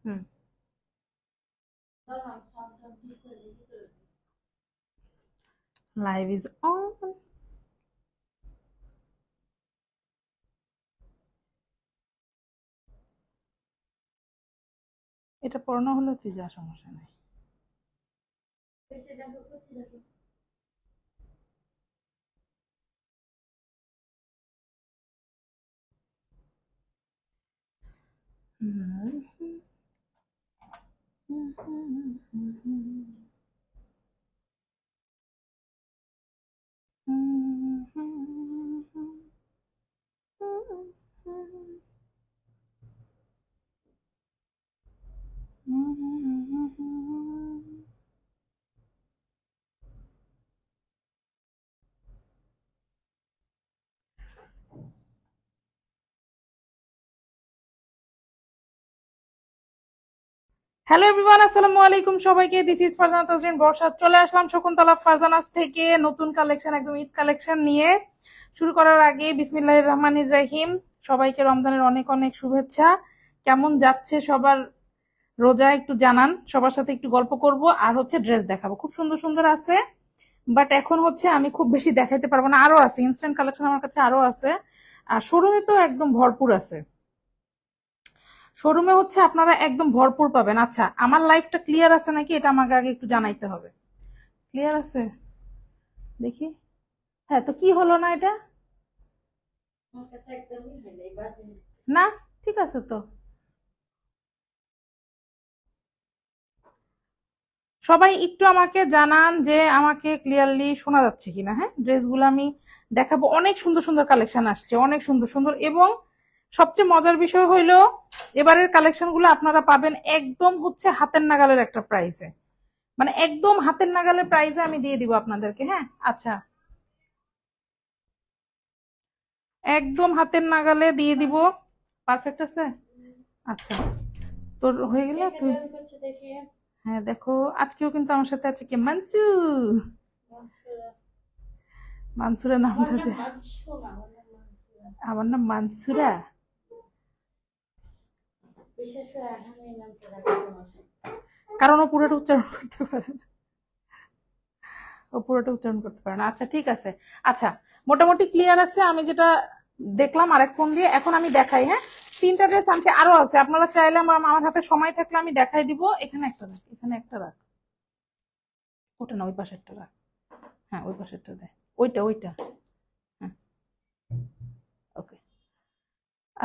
Hmm, live is on. এটা পড়ানো হলো, তুই যা, সমস্যা নাই। হ্যালো এভরিওয়ান, আসসালামু আলাইকুম সবাইকে। দিস ইজ ফারজানা তাজরিন বর্ষা। চলে আসলাম শকুন্তলা ফারজানাস থেকে নতুন কালেকশন, একদম ঈদ কালেকশন নিয়ে। শুরু করার আগে বিসমিল্লাহির রহমানির রহিম। সবাইকে রমজানের অনেক অনেক শুভেচ্ছা। কেমন যাচ্ছে সবার রোজা একটু জানান। সবার সাথে একটু গল্প করব, আর হচ্ছে ড্রেস দেখাবো, খুব সুন্দর সুন্দর আছে। বাট এখন হচ্ছে আমি খুব বেশি দেখাইতে পারবো না, আরো আছে ইনস্ট্যান্ট কালেকশন আমার কাছে, আরো আছে। আর শোরুমে তো একদম ভরপুর আছে। শোরুমে হচ্ছে আপনারা একদম ভরপুর পাবেন। আচ্ছা, আমার লাইফটা ক্লিয়ার আছে নাকি এটা আমাকে আগে একটু জানাইতে হবে। ক্লিয়ার আছে? দেখি। হ্যাঁ, তো কি হলো না এটা? না, ঠিক আছে তো। সবাই একটু আমাকে জানান যে আমাকে ক্লিয়ারলি শোনা যাচ্ছে কিনা। হ্যাঁ, ড্রেসগুলো আমি দেখাবো, অনেক সুন্দর সুন্দর কালেকশন আসছে, অনেক সুন্দর সুন্দর। এবং সবচেয়ে মজার বিষয় হইলো এবারের কালেকশন গুলো আপনারা পাবেন একদম হচ্ছে হাতের নাগালের একটা প্রাইসে, মানে একদম হাতের নাগালের প্রাইসে আমি দিয়ে দিব আপনাদেরকে। হ্যাঁ, আচ্ছা, একদম হাতের নাগালে দিয়ে দিব। পারফেক্ট আছে? আচ্ছা, তোর হয়ে গেল তুই। হ্যাঁ, দেখো, আজকেও কিন্তু আমার সাথে আছে কি, মানসু। মানসুরা নামটা যে, আমার নাম মানসুরা। কারণ ও পুরোটা উচ্চারণ করতে পারে না, ও পুরোটা উচ্চারণ করতে পারে না। আচ্ছা, ঠিক আছে। আচ্ছা, মোটামুটি ক্লিয়ার আছে। আমি যেটা দেখলাম আরেক ফোন দিয়ে, এখন আমি দেখাই। হ্যাঁ, তিনটা ড্রেস আনছি, আরো আছে। আপনারা চাইলে আমার হাতে সময় থাকলে আমি দেখাই দিব। এখানে একটা রাখ, এখানে একটা রাখ, ওটা না, ওই পাশেরটা রাখ। হ্যাঁ, ওই পাশেরটা দে, ওইটা ওইটা। হ্যাঁ, ওকে।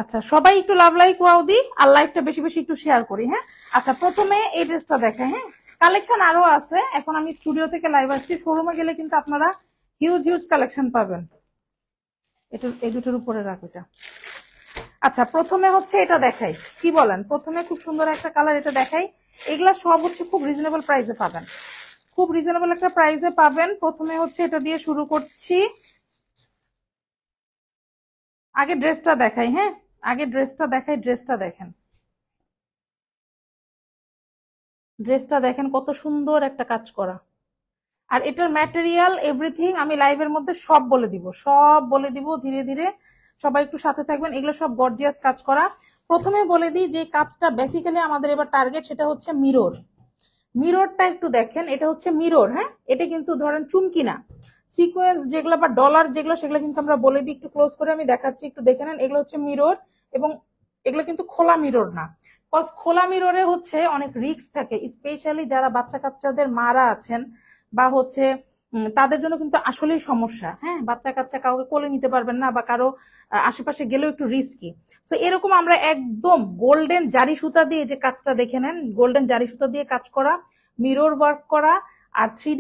আচ্ছা, সবাই একটু লাভ লাইক ওয়াও দি, আর লাইভটা বেশি বেশি একটু শেয়ার করি। হ্যাঁ, আচ্ছা, প্রথমে এই ড্রেসটা দেখাই। হ্যাঁ, কালেকশন আরো আছে। এখন আমি স্টুডিও থেকে লাইভ আসছি, শোরুমে গেলে কিন্তু আপনারা হিউজ হিউজ কালেকশন পাবেন। এটা এই দুটোর উপরে রাখ এটা। আচ্ছা, প্রথমে হচ্ছে এটা দেখাই, কি বলেন? প্রথমে খুব সুন্দর একটা কালার, এটা দেখাই। এগুলা সব হচ্ছে খুব রিজনেবল প্রাইসে পাবেন, খুব রিজনেবল একটা প্রাইসে পাবেন। প্রথমে হচ্ছে এটা দিয়ে শুরু করছি। আগে ড্রেসটা দেখাই। হ্যাঁ, আগে ড্রেসটা দেখাই। ড্রেসটা দেখেন, ড্রেসটা দেখেন, কত সুন্দর একটা কাজ করা। আর এটার ম্যাটেরিয়াল এভরিথিং আমি লাইভের মধ্যে সব বলে দিব, সব বলে দিব ধীরে ধীরে। সবাই একটু সাথে থাকবেন। এগুলো সব গর্জিয়াস কাজ করা। প্রথমে বলে দিই যে কাজটা বেসিক্যালি আমাদের এবার টার্গেট, সেটা হচ্ছে মিরর। মিররটা একটু দেখেন, এটা হচ্ছে মিরর। হ্যাঁ, এটা কিন্তু ধরেন চুমকি না। সিকোয়েন্স যেগুলো বা ডলার যেগুলো, সেগুলো কিন্তু আমরা বলে দিই। একটু ক্লোজ করে আমি দেখাচ্ছি, একটু দেখে নেন। এগুলো হচ্ছে মিরর, এবং এগুলো কিন্তু খোলা মিরর না। খোলা মিররে হচ্ছে অনেক রিস্ক থাকে, স্পেশালি যারা বাচ্চা কাচ্চাদের মারা আছেন, বা হচ্ছে তাদের জন্য কিন্তু আসলেই সমস্যা। হ্যাঁ, বাচ্চা কাচ্চা কাউকে কোলে নিতে পারবেন না, বা কারো আশেপাশে গেলেও একটু রিস্কি। সো এরকম আমরা একদম গোল্ডেন জারি সুতা দিয়ে যে কাজটা দেখে নেন, গোল্ডেন জারি সুতা দিয়ে কাজ করা, মিরর ওয়ার্ক করা। আর থ্রি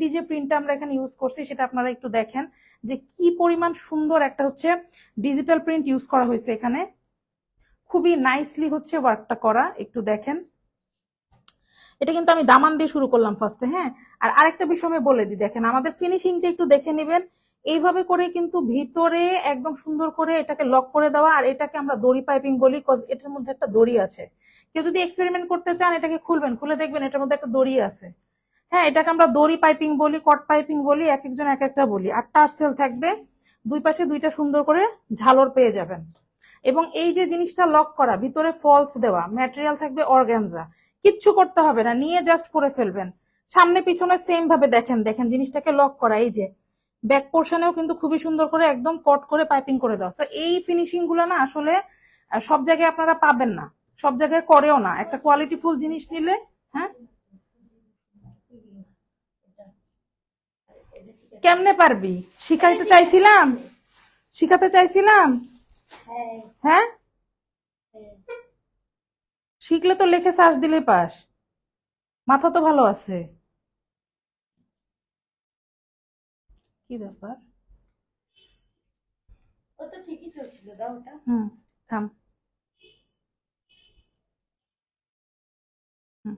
ডি যে প্রিন্টটা আমরা এখানে ইউজ করছি, সেটা আপনারা একটু দেখেন যে কি পরিমাণ সুন্দর একটা হচ্ছে ডিজিটাল প্রিন্ট ইউজ করা হয়েছে এখানে। খুবই নাইসলি হচ্ছে ওয়ার্কটা করা, একটু দেখেন। এটা কিন্তু আমি দামান দিয়ে শুরু করলাম ফার্স্টে। হ্যাঁ, আর আরেকটা বিষয় আমি বলে দিই, দেখেন আমাদের ফিনিশিংটা একটু দেখে নেবেন। এইভাবে করে কিন্তু ভিতরে একদম সুন্দর করে এটাকে লক করে দেওয়া, আর এটাকে আমরা দড়ি পাইপিং বলি, কজ এটার মধ্যে একটা দড়ি আছে। কেউ যদি এক্সপেরিমেন্ট করতে চান, এটাকে খুলবেন, খুলে দেখবেন এটার মধ্যে একটা দড়ি আছে। হ্যাঁ, এটাকে আমরা দড়ি পাইপিং বলি, কট পাইপিং বলি, এক একজন এক একটা বলি। আর টার্সেল থাকবে দুই পাশে, দুইটা সুন্দর করে ঝালর পেয়ে যাবেন। এবং এই যে জিনিসটা লক করা, ভিতরে ফলস দেওয়া, ম্যাটেরিয়াল থাকবে অর্গানজা, কিচ্ছু করতে হবে না, নিয়ে জাস্ট পরে ফেলবেন। সামনে পিছনে সেম ভাবে দেখেন, দেখেন জিনিসটাকে লক করা। এই যে ব্যাক পোর্শনেও কিন্তু খুবই সুন্দর করে একদম কট করে পাইপিং করে দেওয়া। তো এই ফিনিশিং গুলো না আসলে সব জায়গায় আপনারা পাবেন না, সব জায়গায় করেও না। একটা কোয়ালিটিফুল জিনিস নিলে, হ্যাঁ কেমনে পারবি? শিখাইতে চাইছিলাম, শিখাতে চাইছিলাম। হ্যাঁ, শিখলে তো লেখে সার্চ দিলে পাস, মাথা তো ভালো আছে। কি ব্যাপার? হুম, থাম। হুম।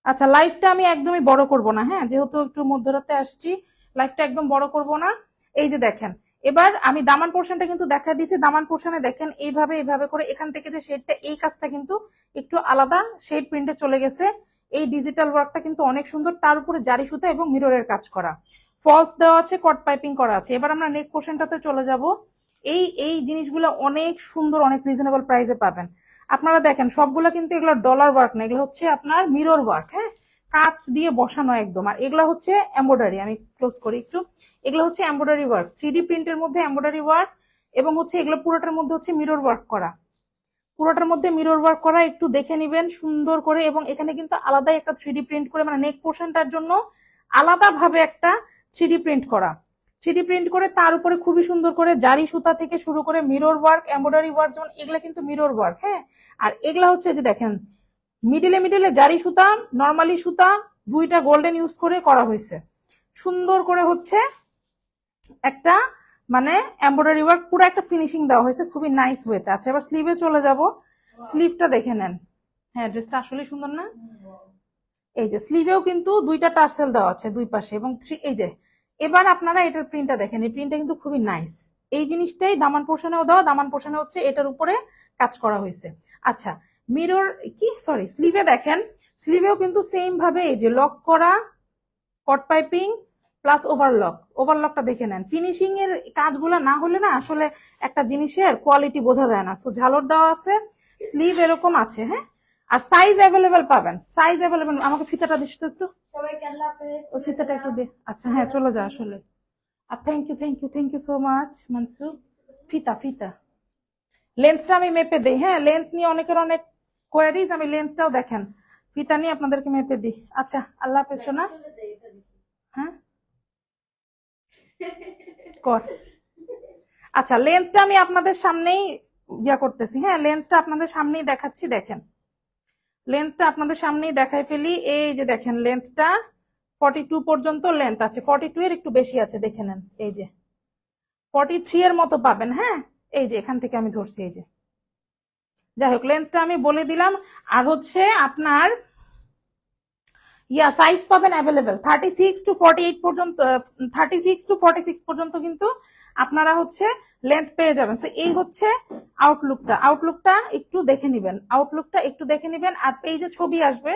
আচ্ছা, লাইভটা আমি একদমই বড় করব না, হ্যাঁ, যেহেতু একটু মধ্যরাতে আসছি, লাইভটা একদম বড় করব না। এই যে দেখেন, এবার আমি দামান পোর্শনটা কিন্তু দেখা দিয়েছি। দামান পোর্শনে দেখেন এইভাবে এইভাবে করে এখান থেকে যে শেডটা, এই কাজটা কিন্তু একটু আলাদা শেড প্রিন্টে চলে গেছে। এই ডিজিটাল ওয়ার্কটা কিন্তু অনেক সুন্দর, তার উপরে জারি সুতা এবং মিররের কাজ করা, ফলস দেওয়া আছে, কট পাইপিং করা আছে। এবার আমরা নেক পোর্শনটাতে চলে যাব। এই এই জিনিসগুলো অনেক সুন্দর, অনেক রিজনেবল প্রাইসে পাবেন। আপনারা দেখেন সবগুলো কিন্তু এগুলো ডলার ওয়ার্ক না, এগুলো হচ্ছে আপনার মিরর ওয়ার্ক, হ্যাঁ, কাঁচ দিয়ে বসানো একদম। আর এগুলো হচ্ছে এমব্রয়ডারি, আমি ক্লোজ করি একটু। এগুলো হচ্ছে এমব্রয়ডারি ওয়ার্ক, 3D প্রিন্টের মধ্যে এমব্রয়ডারি ওয়ার্ক, এবং হচ্ছে এগুলো পুরোটার মধ্যে হচ্ছে মিরর ওয়ার্ক করা, পুরোটার মধ্যে মিরর ওয়ার্ক করা। একটু দেখে নিবেন সুন্দর করে। এবং এখানে কিন্তু আলাদাই একটা 3D প্রিন্ট করে, মানে নেক পোর্শনটার জন্য আলাদাভাবে একটা 3D প্রিন্ট করা, 3D প্রিন্ট করে তার উপরে খুবই সুন্দর করে জারি সুতা থেকে শুরু করে মিরর ওয়ার্ক, এমব্রয়ডারি ওয়ার্ক, যেমন এগুলা কিন্তু মিরর ওয়ার্ক, হ্যাঁ। আর এগুলা হচ্ছে যে দেখেন মিডিলে মিডিলে জারি সুতা, নর্মালি সুতা, দুইটা গোল্ডেন ইউজ করে করা হয়েছে সুন্দর করে, হচ্ছে একটা মানে এমব্রয়ডারি ওয়ার্ক, পুরো একটা ফিনিশিং দেওয়া হয়েছে খুবই নাইস ওয়েতে। আচ্ছা, এবার স্লিভে চলে যাব। স্লিভটা দেখে নেন। হ্যাঁ, ড্রেসটা আসলে সুন্দর না? এই যে স্লিভেও কিন্তু দুইটা টার্সেল দেওয়া আছে দুই পাশে, এবং এই যে এবার আপনারা এটার প্রিন্টটা দেখেন, এই প্রিন্টটা কিন্তু খুবই নাইস। এই জিনিসটাই দামান পোর্শনেও দেওয়া, দামান পোর্শনে হচ্ছে এটার উপরে কাজ করা হয়েছে। আচ্ছা, মিরর কি সরি স্লিভে দেখেন, স্লিভেও কিন্তু সেম ভাবে এই যে লক করা, কট পাইপিং প্লাস ওভারলক, ওভারলকটা দেখে নেন। ফিনিশিং এর কাজগুলো না হলে না আসলে একটা জিনিসের কোয়ালিটি বোঝা যায় না। সো ঝালর দেওয়া আছে, স্লিভ এরকম আছে, হ্যাঁ। আর সাইজ অ্যাভেলেবেল পাবেন, সাইজ অ্যাভেলেবেল। আমাকে ফিতাটা দিস তো একটু, ওই ফিতাটা একটু দে। আচ্ছা হ্যাঁ, চলে যা আসলে। আর thank you, thank you, thank you so much Mansu. ফিতা ফিতা লেন্থটা আমি মেপে দিই, হ্যাঁ, লেন্থ নিয়ে অনেকের অনেক কোয়ারিজ, আমি লেন্থটাও দেখেন ফিতা নিয়ে আপনাদেরকে মেপে দিই। আচ্ছা, আল্লাহ হাফেজ সোনা। হ্যাঁ, কর। আচ্ছা, লেন্থটা আমি আপনাদের সামনেই ইয়া করতেছি, হ্যাঁ, লেন্থটা আপনাদের সামনেই দেখাচ্ছি। দেখেন লেন্থটা আপনাদের সামনেই দেখাই ফেলি। এই যে দেখেন লেন্থটা 42 পর্যন্ত লেন্থ আছে, 42 এর একটু বেশি আছে, দেখে নেন। এই যে 43 এর মতো পাবেন, হ্যাঁ। এই যে এখান থেকে আমি ধরছি, এই যে যাই হোক লেন্থটা আমি বলে দিলাম। আর হচ্ছে আপনার ইয়া সাইজ পাবেন অ্যাভেলেবেল 36 to 48 পর্যন্ত, 36 to 46 পর্যন্ত কিন্তু আপনারা হচ্ছে লেন্থ পেয়ে যাবেন। তো এই হচ্ছে আউটলুকটা, আউটলুকটা একটু দেখে নিবেন, আউটলুকটা একটু দেখে নিবেন। আর পেজে ছবি আসবে,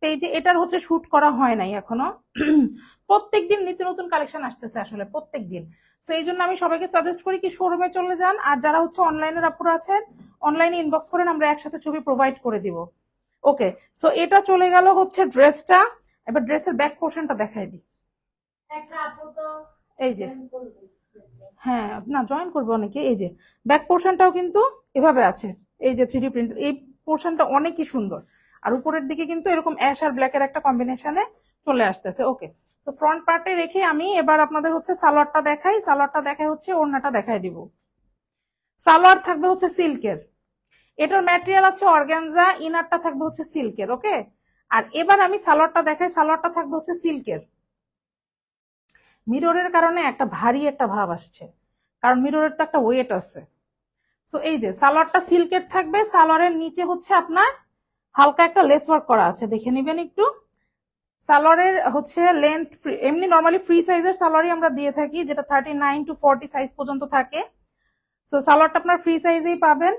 পেজে এটার হচ্ছে শুট করা হয় নাই এখনো। প্রত্যেকদিন নিত্য নতুন কালেকশন আসতেছে আসলে প্রত্যেকদিন। তো এই জন্য আমি সবাইকে সাজেস্ট করি কি শোরুমে চলে যান। আর যারা হচ্ছে অনলাইনের আপুরা আছেন, অনলাইনে ইনবক্স করেন, আমরা একসাথে ছবি প্রোভাইড করে দিব। ওকে, সো এটা চলে গেল হচ্ছে ড্রেসটা। এবার ড্রেসের ব্যাক পোর্শনটা দেখাই দিই। এই যে হ্যাঁ, না জয়েন করবে অনেকে। এই যে ব্যাক পোর্শনটাও কিন্তু এভাবে আছে, এই যে 3D প্রিন্ট, এই পোর্শনটা অনেকই সুন্দর। আর উপরের দিকে কিন্তু এরকম অ্যাশ আর ব্ল্যাকের একটা কম্বিনেশনে চলে আসতেছে। ওকে, তো ফ্রন্ট পার্টে রেখে আমি এবার আপনাদের হচ্ছে সালোয়ারটা দেখাই। সালোয়ারটা দেখাই হচ্ছে, ওড়নাটা দেখাই দিব। সালোয়ার থাকবে হচ্ছে সিল্কের, এটার ম্যাটেরিয়াল আছে অর্গানজা, ইনারটা থাকবে হচ্ছে সিল্কের। ওকে, আর এবার আমি সালোয়ারটা দেখাই, সালোয়ারটা থাকবে হচ্ছে সিল্কের। মিররের কারণে একটা ভারী একটা ভাব আসছে, কারণ মিররের তো একটা ওয়েট আছে। সো এই যে সালোয়ারটা সিল্কের থাকবে, সালোয়ারের নিচে হচ্ছে আপনার হালকা একটা লেস ওয়ার্ক করা আছে, দেখে নিবেন একটু। সালোয়ারের হচ্ছে লেন্থ এমনি নর্মালি ফ্রি সাইজের সালোয়ারই আমরা দিয়ে থাকি, যেটা 39 to 40 সাইজ পর্যন্ত থাকে। সো সালোয়ারটা আপনার ফ্রি সাইজেই পাবেন।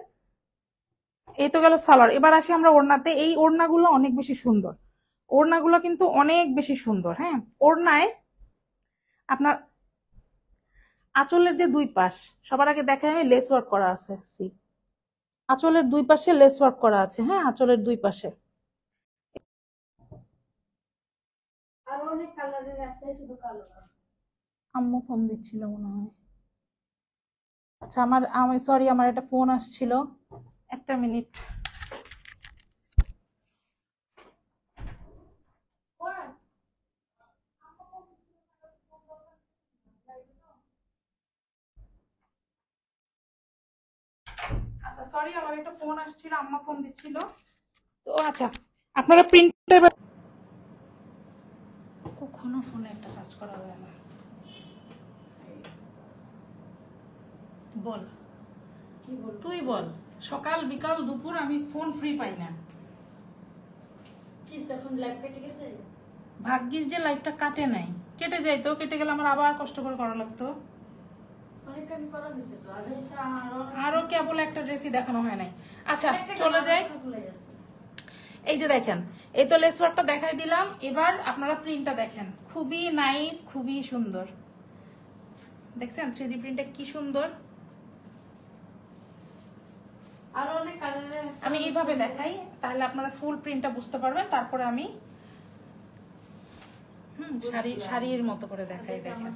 এই তো গেল সালোয়ার। এবার আসি আমরা ওড়নাতে। এই ওড়নাগুলো অনেক বেশি সুন্দর, ওড়নাগুলো কিন্তু অনেক বেশি সুন্দর, হ্যাঁ। ওড়নায় আপনার আঁচলের যে দুই পাশ, সবার আগে দেখাই আমি, লেস ওয়ার্ক করা আছে। সি, আঁচলের দুই পাশে লেস ওয়ার্ক করা আছে। হ্যাঁ, আঁচলের দুই পাশে। আরো অনেক কালারের আছে, শুধু কালো না। আম্মু ফোন দিচ্ছিল মনে হয়। আচ্ছা, আমি সরি, আমার একটা ফোন আসছিল, একটা মিনিট। আচ্ছা সরি, আমার একটা ফোন আসছিল, আম্মা ফোন দিচ্ছিল। তো আচ্ছা, আপনারা প্রিন্টের কখনো ফোনে একটা কাজ করা যায় না। বল, কি বলবো? তুই বল। সকাল বিকাল দুপুর আমি ফোন ফ্রি পাই না। কি এখন লাইভ কেটে গেছে? ভাগ্যিস যে লাইফটা কাটে নাই, কেটে যাইতো, কেটে গেলে আমার আবার কষ্ট করে করা লাগতো। অনেক কাজ করা হয়েছে তো, আর হয়েছে আরো কেবল একটা ড্রেসই দেখানো হয় নাই। আচ্ছা চলে যাই। এই যে দেখেন, এই তো লেস ওয়ার্কটা দেখাই দিলাম, এবার আপনারা প্রিন্টটা দেখেন, খুবই নাইস, খুবই সুন্দর। দেখছেন 3D প্রিন্টটা কি সুন্দর। আরো অনেক কালারের আছে। আমি এইভাবে দেখাই, তাহলে আপনারা ফুল প্রিন্টটা বুঝতে পারবেন। তারপরে আমি শাড়ির মতো করে দেখাই। দেখেন,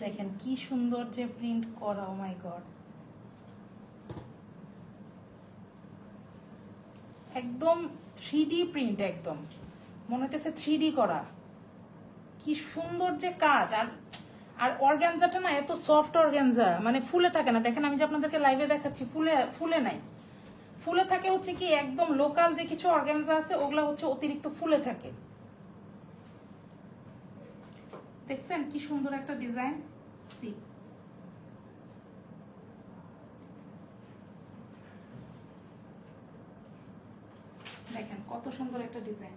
দেখেন কি সুন্দর যে প্রিন্ট করা। ও মাই গড, একদম 3D প্রিন্ট, একদম মনে হচ্ছে 3D করা। কি সুন্দর যে কাজ। আর আর অর্গানজাটা না এত সফট অর্গানজা, মানে ফুলে থাকে না। দেখেন আমি যে আপনাদেরকে লাইভে দেখাচ্ছি, ফুলে ফুলে নাই। ফুলে থাকে হচ্ছে কি, একদম লোকাল যে কিছু অর্গানজা আছে ওগুলা হচ্ছে অতিরিক্ত ফুলে থাকে। দেখছেন কি সুন্দর একটা ডিজাইন। সি, দেখেন কত সুন্দর একটা ডিজাইন।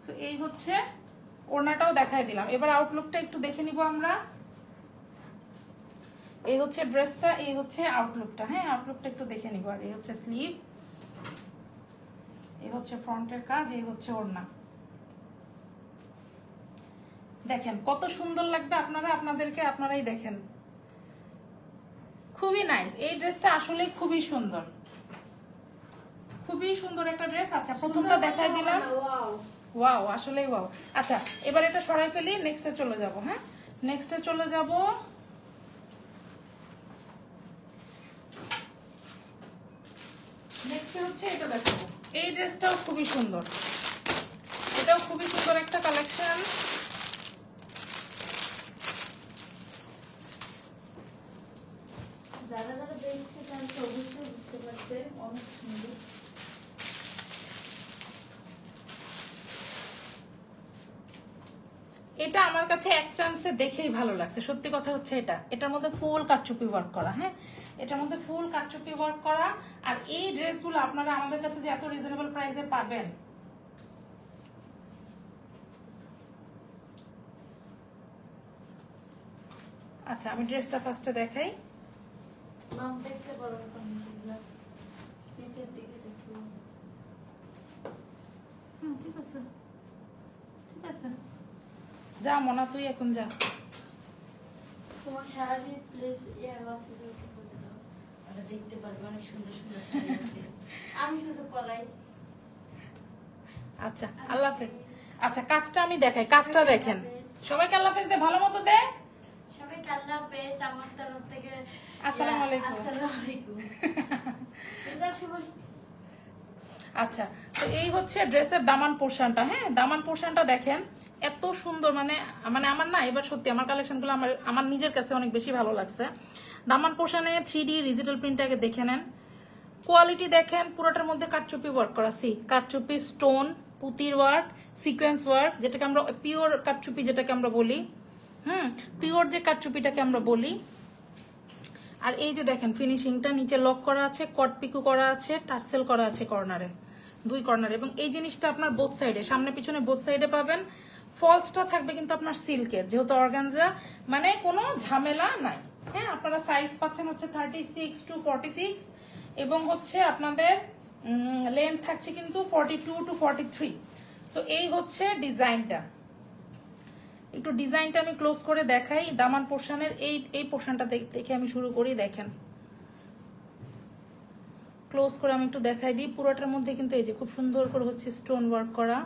সো এই হচ্ছে ওড়নাটাও দেখাই দিলাম। এবার আউটলুকটা একটু দেখে নিব আমরা। এই হচ্ছে ড্রেসটা, এই হচ্ছে আউটলুকটা। হ্যাঁ, আউটলুকটা একটু দেখে নিব। আর এই হচ্ছে স্লিভ, এই হচ্ছে ফ্রন্টের কাজ, এই হচ্ছে ওড়না। দেখেন কত সুন্দর লাগবে, আপনারাই দেখেন। খুবই নাইস এই ড্রেসটা, আসলে খুবই সুন্দর, খুবই সুন্দর একটা ড্রেস। আচ্ছা, প্রথমটা দেখাই দিলাম। ওয়াও, আসলেই ওয়াও। আচ্ছা, এবার এটা সরাই ফেলি, নেক্সটে চলে যাব। হ্যাঁ, নেক্সটে চলে যাব। নেক্সটে হচ্ছে এটা দেখাবো। এই ড্রেসটাও খুবই সুন্দর, এটাও খুবই সুন্দর একটা কালেকশন। যারা যারা দেখছে তারা তো অবশ্যই বুঝতে পারছে অনেক সুন্দর। এটা আমার কাছে এক চান্সে দেখেই ভালো লাগছে। সত্যি কথা হচ্ছে এটার মধ্যে ফুল কাটচুপি ওয়ার্ক করা। হ্যাঁ, এটার মধ্যে ফুল কাটচুপি ওয়ার্ক করা। আর এই ড্রেসগুলো আপনারা আমাদের কাছে যে এত রিজনেবল প্রাইসে পাবেন। আচ্ছা, আমি ড্রেসটা ফার্স্টে দেখাই। নাম দেখতে পারো এখন নিচের দিকে দেখো। ঠিক আছে, ঠিক আছে, যা মনা, তুই এখন যা। তোমার শাড়ির প্লেস আছে ওটা দেখতে পারবে, অনেক সুন্দর সুন্দর শাড়ি আছে। আমি শুধু পরাই। আচ্ছা, আল্লাহ হাফেজ। আচ্ছা, কাজটা আমি দেখাই, কাজটা দেখেন। সবাইকে আল্লাহ হাফেজ দে, ভালো মতো দে। সবাইকে আল্লাহ হাফেজ আমার তরফ থেকে। আসসালামু আলাইকুম। আসসালামু আলাইকুম। আচ্ছা, তো এই হচ্ছে ড্রেসের দামান পোর্শনটা। হ্যাঁ, দামান পোর্শনটা দেখেন এত সুন্দর। মানে মানে আমার না এবার সত্যি আমার কালেকশনগুলো আমার নিজের কাছে অনেক বেশি ভালো লাগছে। দামান পোর্শনে 3D ডিজিটাল প্রিন্টটাকে দেখে নেন, কোয়ালিটি দেখেন। পুরোটার মধ্যে কাটচুপি ওয়ার্ক করা। সি, কাটচুপি, স্টোন, পুতির ওয়ার্ক, সিকোয়েন্স ওয়ার্ক, যেটাকে আমরা পিওর কাটচুপি যেটাকে আমরা বলি। পিওর যে কাটচুপিটাকে আমরা বলি। আর এই যে দেখেন ফিনিশিংটা, নিচে লক করা আছে, কট পিকু করা আছে, টার্সেল করা আছে কর্নারে, দুই কর্নারে। এবং এই জিনিসটা আপনার বোথ সাইডে, সামনে পিছনে বোথ সাইডে পাবেন। ফলসটা থাকবে কিন্তু আপনার সিল্কের, যেহেতু অর্গানজা, মানে কোনো ঝামেলা নাই। হ্যাঁ, আপনারা সাইজ পাচ্ছেন হচ্ছে 36 to 46, এবং হচ্ছে আপনাদের লেন্থ থাকছে কিন্তু 42 to 43। সো এই হচ্ছে ডিজাইনটা। একটু ডিজাইনটা আমি ক্লোজ করে দেখাই। দামান পোর্শনের এই পোর্শনটা দেখে আমি শুরু করি। দেখেন ক্লোজ করে আমি একটু দেখাই দিই। পুরোটার মধ্যে কিন্তু এই যে খুব সুন্দর করে হচ্ছে স্টোন ওয়ার্ক করা।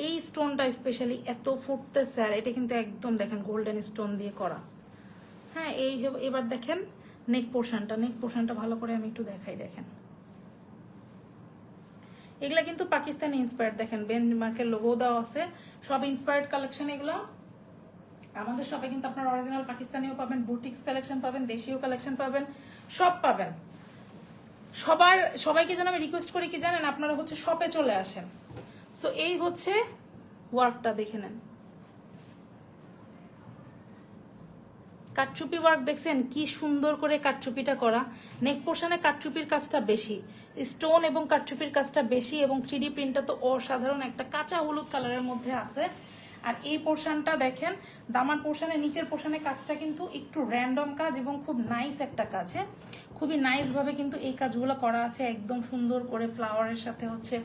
এই স্টোনটা স্পেশালি এত ফুটতেছে, আর এটা কিন্তু একদম দেখেন গোল্ডেন স্টোন দিয়ে করা। হ্যাঁ, এবার দেখেন নেক পোর্শনটা ভালো করে আমি একটু দেখাই। দেখেন এগুলা কিন্তু পাকিস্তানি ইন্সপায়ার্ড। দেখেন বেঞ্চমার্কের লোগো দেওয়া আছে, সব ইন্সপায়ার্ড কালেকশন এগুলো। আমাদের শপে কিন্তু আপনার অরিজিনাল পাকিস্তানিও পাবেন, বুটিক্স কালেকশন পাবেন, দেশীয় কালেকশন পাবেন, সব পাবেন। সবাইকে যেন আমি রিকোয়েস্ট করি কি জানেন, আপনারা হচ্ছে শপে চলে আসেন। সো এই হচ্ছে ওয়ার্কটা, দেখে নেন। কাটচুপি ওয়ার্ক দেখছেন কি সুন্দর করে কাটচুপিটা করা। নেক পোর্শনে কাটচুপির কাজটা বেশি, স্টোন এবং কাটচুপির কাজটা বেশি, এবং 3D প্রিন্টটা তো অসাধারণ একটা কাঁচা হলুদ কালারের মধ্যে আছে। আর এই পোর্শনটা দেখেন, দামান পোর্শনের নিচের পোর্শনে কাজটা কিন্তু একটু র্যান্ডম কাজ এবং খুব নাইস একটা কাজ। হ্যাঁ, খুবই নাইস ভাবে কিন্তু এই কাজগুলো করা আছে, একদম সুন্দর করে ফ্লাওয়ারের সাথে হচ্ছে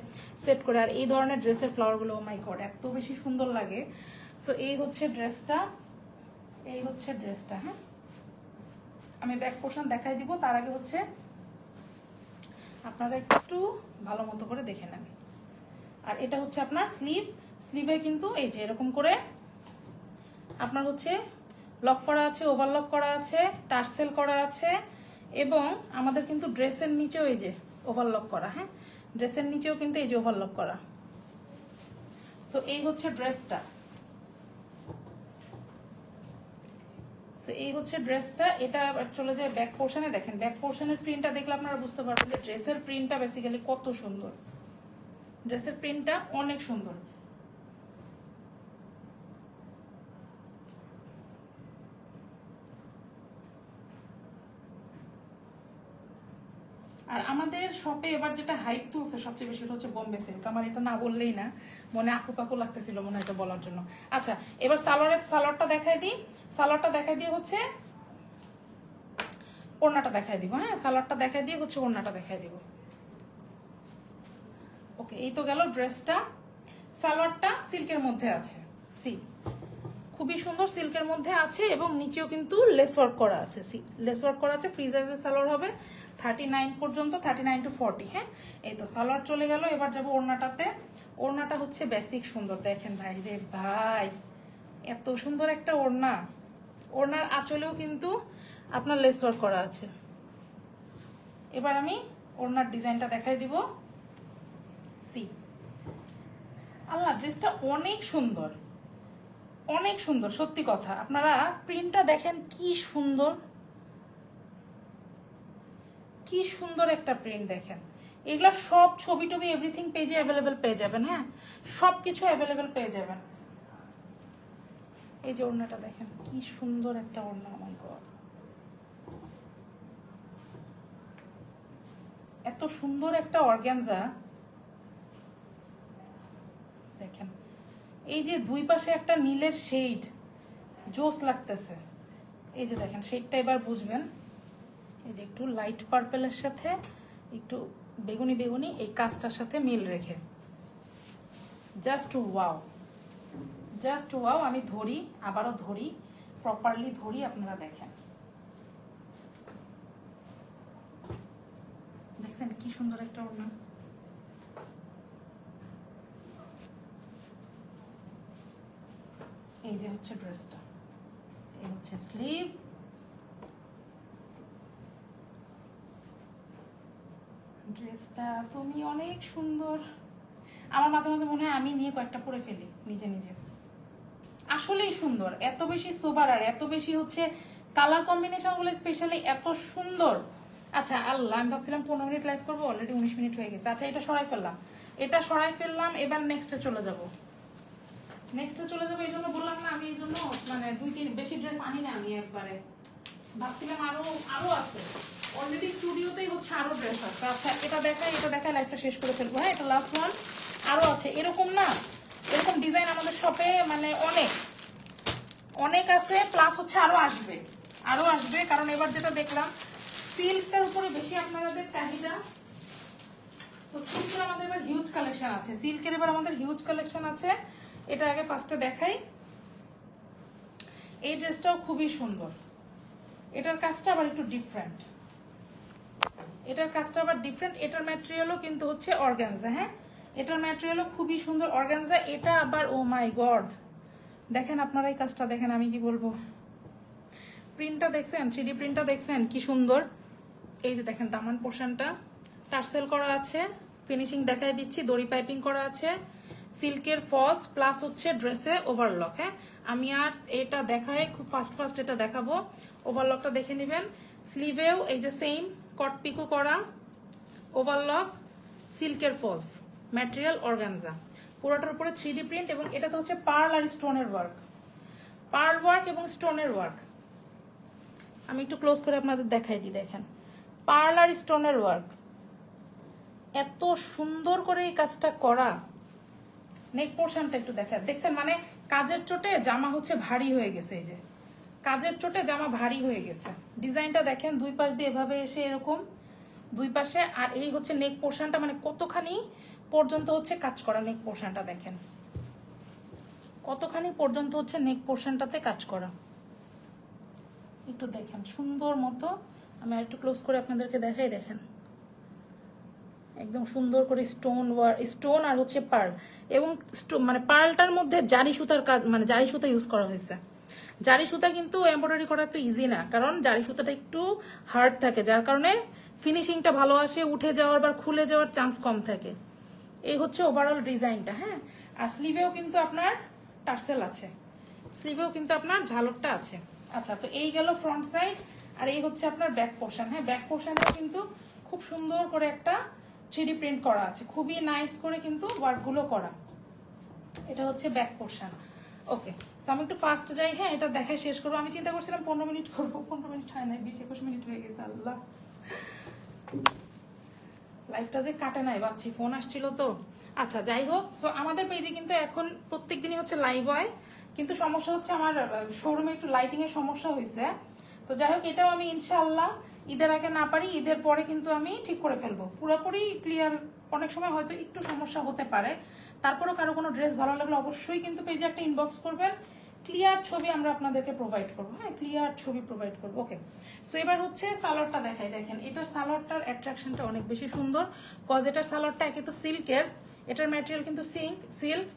সেট করে। আর এই ধরনের ড্রেসের ফ্লাওয়ারগুলো ও মাই গড এত বেশি সুন্দর লাগে। সো এই হচ্ছে ড্রেসটা, হ্যাঁ আমি ব্যাক পোর্শন দেখাই দিব। তার আগে হচ্ছে আপনারা একটু ভালো মতো করে দেখে নেন। আর এটা হচ্ছে আপনার স্লিভে কিন্তু এই যে এরকম করে আপনার হচ্ছে লক করা আছে, ওভারলক করা আছে, টার্সেল করা আছে, এবং আমাদের কিন্তু ড্রেসের নিচেও এই যে ওভারলক করা। হ্যাঁ, ড্রেসের নিচেও কিন্তু এই যে ওভারলক করা। সো এই হচ্ছে ড্রেসটা। এই হচ্ছে ড্রেসটা। এটা চলে যায় ব্যাক পোর্শনে। দেখেন ব্যাক পোর্শনের প্রিন্টটা দেখলে আপনারা বুঝতে পারবেন যে ড্রেসের প্রিন্টটা বেসিক্যালি কত সুন্দর। ড্রেসের প্রিন্টটা অনেক সুন্দর। আর আমাদের শপে এবার যেটা হাইপ তুলছে সবচেয়ে বেশি হচ্ছে বোম্বে সিল্ক। আমার এটা না বললেই না, মনে আকু পাকু লাগতেছিল মনে এটা বলার জন্য। আচ্ছা, এবার সালোয়ারটা দেখাই দিই। সালোয়ারটা দেখাই দিয়ে হচ্ছে ওড়নাটা দেখাই দিব। হ্যাঁ, সালোয়ারটা দেখাই দিয়ে হচ্ছে ওড়নাটা দেখাই দিব। ওকে, এই তো গেল ড্রেসটা। সালোয়ারটা সিল্কের মধ্যে আছে, খুবই সুন্দর সিল্কের মধ্যে আছে, এবং নিচেও কিন্তু লেস ওয়ার্ক করা আছে। লেস ওয়ার্ক করা আছে। ফ্রি সাইজের সালোয়ার হবে 39 পর্যন্ত, 39 to 40। হ্যাঁ, এই তো সালোয়ার চলে গেল। এবার যাবো ওড়নাটাতে। ওড়নাটা হচ্ছে বেসিক সুন্দর। দেখেন ভাই রে ভাই, এত সুন্দর একটা ওড়না। ওড়নার আঁচলেও কিন্তু আপনার লেস ওয়ার্ক করা আছে। এবার আমি ওড়নার ডিজাইনটা দেখাই দিব। আল্লাহ, ড্রেসটা অনেক সুন্দর, অনেক সুন্দর, সত্যি কথা। আপনারা প্রিন্টটা দেখেন কি সুন্দর, কি সুন্দর একটা প্রিন্ট। দেখেন এগুলা সব ছবি টবি এভরিথিং পেজে অ্যাভেলেবেল পেয়ে যাবেন। হ্যাঁ, সবকিছু অ্যাভেলেবেল পেয়ে যাবেন। এই যে ওড়নাটা দেখেন কি সুন্দর একটা ওড়না। আমার গড, এত সুন্দর একটা অর্গানজা। দেখেন এই যে দুই পাশে একটা নীলের শেড, জোস লাগতেছে। এই যে দেখেন শেডটা এবার বুঝবেন। এই যে একটু লাইট পার্পেলের সাথে একটু বেগুনি বেগুনি এই কাজটার সাথে মিল রেখে জাস্ট ওয়াও, জাস্ট ওয়াও। আমি ধরি, আবারও ধরি, প্রপারলি ধরি, আপনারা দেখেন। দেখছেন কি সুন্দর একটা ওড়না। এই যে হচ্ছে ড্রেসটা, এই হচ্ছে স্লিভ। ড্রেসটা তুমি অনেক সুন্দর। আমার মাঝে মাঝে মনে হয় আমি নিয়ে কয়েকটা পরে ফেলি নিজে নিজে। আসলেই সুন্দর, এত বেশি সোবার, আর এত বেশি হচ্ছে কালার কম্বিনেশন গুলো স্পেশালি এত সুন্দর। আচ্ছা আল্লাহ, আমি ভাবছিলাম 15 মিনিট লাইভ করবো, অলরেডি 19 মিনিট হয়ে গেছে। আচ্ছা, এটা সরাই ফেললাম। এবার নেক্সটে চলে যাবো। এই জন্য বললাম না, আমি এই জন্য মানে 2-3 বেশি ড্রেস আনি না আমি একবারে। ভাবছিলাম আরো আছে, অলরেডি স্টুডিওতেই হচ্ছে আরো ড্রেস আছে। আচ্ছা, এটা দেখাই লাইফটা শেষ করে ফেলবো। হ্যাঁ, এটা লাস্ট ওয়ান। আরো আছে এরকম না, এরকম ডিজাইন আমাদের শপে মানে অনেক আছে, প্লাস হচ্ছে আরো আসবে। কারণ এবার যেটা দেখলাম সিল্কটার উপরে বেশি আপনাদের চাহিদা, তো সিল্কের আমাদের এবার হিউজ কালেকশন আছে। এটা আগে ফার্স্টে দেখাই। এই ড্রেসটাও খুবই সুন্দর, এটার কাজটা আবার একটু ডিফারেন্ট, এটার কাজটা আবার ডিফারেন্ট। এটার ম্যাটেরিয়ালও কিন্তু হচ্ছে অর্গানজা। হ্যাঁ, এটার ম্যাটেরিয়ালও খুবই সুন্দর অর্গানজা। এটা আবার ও মাই গড, দেখেন আপনারা এই কাজটা দেখেন, আমি কি বলবো, প্রিন্টটা দেখছেন, 3D প্রিন্টটা দেখছেন কি সুন্দর। এই যে দেখেন দামান পোর্শনটা টার্সেল করা আছে, ফিনিশিং দেখাই দিচ্ছি, দড়ি পাইপিং করা আছে, সিল্কের ফলস প্লাস হচ্ছে ড্রেসে ওভারলক। হ্যাঁ, আমি আর এটা দেখাই খুব ফাস্ট এটা দেখাবো, ওভারলকটা দেখে নেবেন। স্লিভেও এই যে সেম কট পিকো করা, ওভারলক, সিল্কের ফলস, ম্যাটেরিয়াল অর্গানজা, পুরোটার উপরে 3D প্রিন্ট, এবং এটা তো হচ্ছে পার্ল আর স্টোনের ওয়ার্ক, পার্ল ওয়ার্ক এবং স্টোনের ওয়ার্ক। আমি একটু ক্লোজ করে আপনাদের দেখাই দিই, দেখেন পার্ল আর স্টোনের ওয়ার্ক, এত সুন্দর করে এই কাজটা করা। নেক পোর্শনটা একটু দেখছেন, মানে কাজের চোটে জামা হচ্ছে ভারী হয়ে গেছে, এই যে কাজের চোটে জামা ভারী হয়ে গেছে। ডিজাইনটা দেখেন, দুই পাশ দিয়ে এভাবে এসে এরকম দুই পাশে, আর এই হচ্ছে নেক পোর্শনটা, মানে কতখানি পর্যন্ত হচ্ছে কাজ করা। নেক পোর্শনটা দেখেন কতখানি পর্যন্ত হচ্ছে নেক পোর্শনটাতে কাজ করা, একটু দেখেন সুন্দর মতো। আমি আর একটু ক্লোজ করে আপনাদেরকে দেখাই, দেখেন একদম সুন্দর করে স্টোন আর হচ্ছে পার্ল, এবং মানে পার্লটার মধ্যে জারি সুতার কাজ, মানে জারি সুতা ইউজ করা হয়েছে। জারি সুতা কিন্তু এমব্রয়ডারি করা তো ইজি না, কারণ জারি সুতাটা একটু হার্ড থাকে, যার কারণে ফিনিশিংটা ভালো আসে, উঠে যাওয়ার বা খুলে যাওয়ার চান্স কম থাকে। এই হচ্ছে ওভারঅল ডিজাইনটা। হ্যাঁ, আর স্লিভেও কিন্তু আপনার টার্সেল আছে, স্লিভেও কিন্তু আপনার ঝালরটা আছে। আচ্ছা, তো এই গেল ফ্রন্ট সাইড, আর এই হচ্ছে আপনার ব্যাক পোর্শন। হ্যাঁ, ব্যাক পোর্শনেও কিন্তু খুব সুন্দর করে একটা 3D প্রিন্ট করা আছে, খুবই নাইস করে কিন্তু ওয়ার্কগুলো করা। এটা হচ্ছে ব্যাক পোর্শন। ওকে, সো আমি একটু ফাস্ট যাই। হ্যাঁ, এটা দেখাই শেষ করবো। আমি চিন্তা করছিলাম 15 মিনিট করবো, 15 মিনিট হয় নাই, 20-21 মিনিট হয়ে গেছে। আল্লাহ, লাইফটা যে কাটে নাই পাচ্ছি, ফোন আসছিল তো। আচ্ছা, যাই হোক, সো আমাদের পেজে কিন্তু এখন প্রত্যেক দিনই হচ্ছে লাইভ হয়, কিন্তু সমস্যা হচ্ছে আমার শোরুমে একটু লাইটিং এর সমস্যা হয়েছে। তো যাই হোক, এটাও আমি ইনশাআল্লাহ ঈদের আগে না পারি, ঈদের পরে কিন্তু আমি ঠিক করে ফেলবো, পুরোপুরি ক্লিয়ার। অনেক সময় হয়তো একটু সমস্যা হতে পারে, তারপরেও কারো কোনো ড্রেস ভালো লাগলে অবশ্যই কিন্তু পেজে একটা ইনবক্স করবেন, ক্লিয়ার ছবি আমরা আপনাদেরকে প্রোভাইড করবো। হ্যাঁ, ক্লিয়ার ছবি প্রোভাইড করবো। ওকে, সো এবার হচ্ছে সালোয়ারটা দেখাই। দেখেন এটার সালোয়ারটার অ্যাট্রাকশনটা অনেক বেশি সুন্দর, কজ এটার সালোয়ারটা একে তো সিল্কের, এটার ম্যাটেরিয়াল কিন্তু সিল্ক।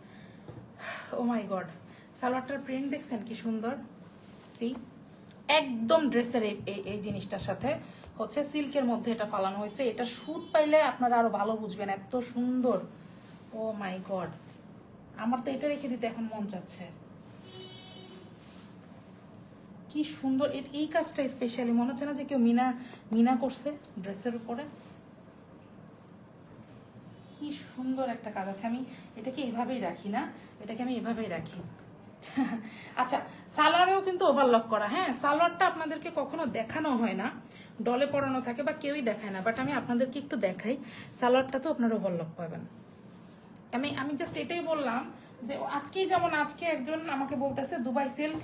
ও মাই গড, সালোয়ারটার প্রিন্ট দেখছেন কি সুন্দর, সি একদম ড্রেসের এই জিনিসটার সাথে হচ্ছে সিল্কের মধ্যে এটা ফালানো হয়েছে। এটা শুট পাইলে আপনারা আরো ভালো বুঝবেন, এত সুন্দর। ও মাই গড, আমার তো এটা রেখে দিতে এখন মন চাচ্ছে, কি সুন্দর। এই কাজটা স্পেশালি মনে হচ্ছে না যে কেউ মিনা করছে ড্রেসের উপরে, কি সুন্দর একটা কাজ আছে। আমি এটাকে এভাবেই রাখি না, এটাকে আমি এভাবেই রাখি। আচ্ছা, সালোয়ারেও কিন্তু ওভারলক করা। হ্যাঁ, সালোয়ারটা আপনাদেরকে কখনো দেখানো হয় না, ডলে পরানো থাকে বা কেউই দেখায় না, বাট আমি আপনাদেরকে একটু দেখাই। সালোয়ারটা তো আপনারা ওভারলক পাবেন। আমি জাস্ট এটাই বললাম যে আজকেই, যেমন আজকে একজন আমাকে বলতেছে দুবাই সিল্ক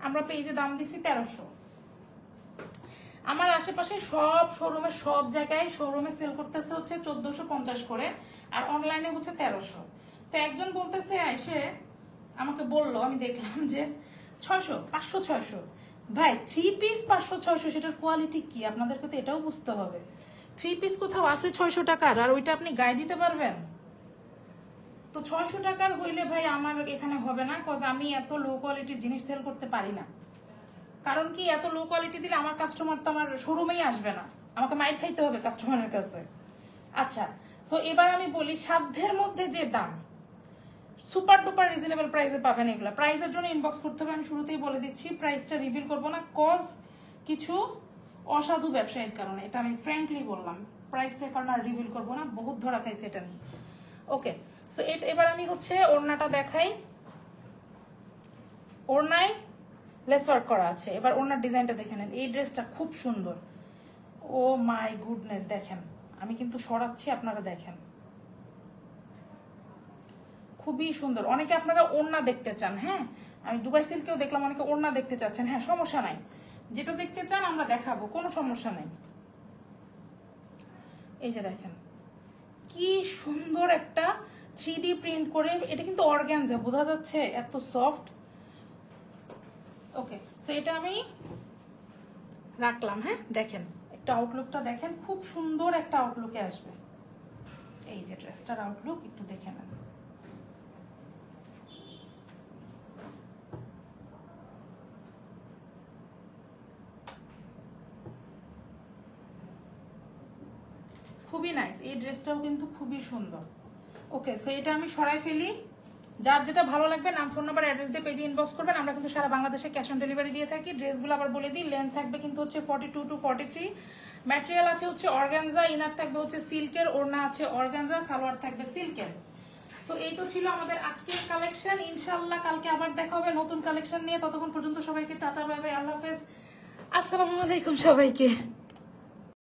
আমরা পেজে দাম দিছি 1300, আমার আশেপাশে সব শোরুমে, সব জায়গায় শোরুমে সেল করতেছে হচ্ছে 1450 করে, আর অনলাইনে হচ্ছে 1300। তো একজন বলতেছে এসে আমাকে বললো, আমি দেখলাম যে 600, 500, 600। ভাই, 3 পিস 500, 600, সেটার কোয়ালিটি কি আপনাদেরকে তো এটাও বুঝতে হবে। 3 পিস কোথাও আছে 600 টাকার, আর ওইটা আপনি গায়ে দিতে পারবেন? তো 600 টাকার হইলে ভাই আমার এখানে হবে না, কজ আমি এত লো কোয়ালিটির জিনিস সেল করতে পারি না। কারণ কি, এত লো কোয়ালিটি দিলে আমার কাস্টমার তো আমার শোরুমেই আসবে না, আমাকে মাইর খাইতে হবে কাস্টমারের কাছে। আচ্ছা, সো এবার আমি বলি, সাধ্যের মধ্যে যে দাম, সুপার ডুপার রিজনেবল প্রাইসে পাবেন এগুলো। প্রাইসের জন্য ইনবক্স করতে হবে, আমি শুরুতেই বলে দিচ্ছি, প্রাইসটা রিভিল করবো না, কজ কিছু অসাধু ব্যবসায়ীর কারণে, এটা আমি ফ্র্যাঙ্কলি বললাম। প্রাইসটার কারণে আর রিভিল করবো না, বহুত ধরা খাইছে এটা নিয়ে। ওকে, সো এবার আমি হচ্ছে ওড়নাটা দেখাই। ওড়নায় লেস ওয়ার্ক করা আছে। এবার ওড়নার ডিজাইনটা দেখে নেন, এই ড্রেসটা খুব সুন্দর। ও মাই গুডনেস, দেখেন আমি কিন্তু সরাচ্ছি, আপনারা দেখেন, খুবই সুন্দর। অনেকে আপনারা ওড়না দেখতে চান। হ্যাঁ, আমি দুবাই সিল্কেও দেখলাম অনেকে ওড়না দেখতে চাচ্ছেন। হ্যাঁ, সমস্যা নাই, যেটা দেখতে চান আমরা দেখাবো, কোনো সমস্যা নাই। এই যে দেখেন কি সুন্দর একটা 3D প্রিন্ট করে, এটা কিন্তু অর্গানজা, বোঝা যাচ্ছে এত সফট। ওকে, সো এটা আমি রাখলাম। হ্যাঁ, দেখেন একটা আউটলুকটা দেখেন, খুব সুন্দর একটা আউটলুকে আসবে। এই যে ড্রেসটার আউটলুক একটু দেখে নেন। খুবই নাইস, এই ড্রেসটাও কিন্তু খুবই সুন্দর। ওকে, সো এটা আমি সরাই ফেলি। যার যেটা ভালো লাগবে নাম, ফোন নাম্বার, অ্যাড্রেস দিয়ে পেজে ইনবক্স করবেন। আমরা কিন্তু সারা বাংলাদেশে ক্যাশ অন ডেলিভারি দিয়ে থাকি। ড্রেসগুলো আবার বলে দিই, লেন্থ থাকবে কিন্তু হচ্ছে 42 to 43, ম্যাটেরিয়াল আছে হচ্ছে অর্গানজা, ইনার থাকবে হচ্ছে সিল্কের, ওড়না আছে অর্গানজা, সালোয়ার থাকবে সিল্কের। সো এই তো ছিল আমাদের আজকের কালেকশন। ইনশাআল্লাহ কালকে আবার দেখা হবে নতুন কালেকশন নিয়ে। ততক্ষণ পর্যন্ত সবাইকে টাটা, বাই বাই, আল্লাহ হাফেজ, আসসালামু আলাইকুম সবাইকে।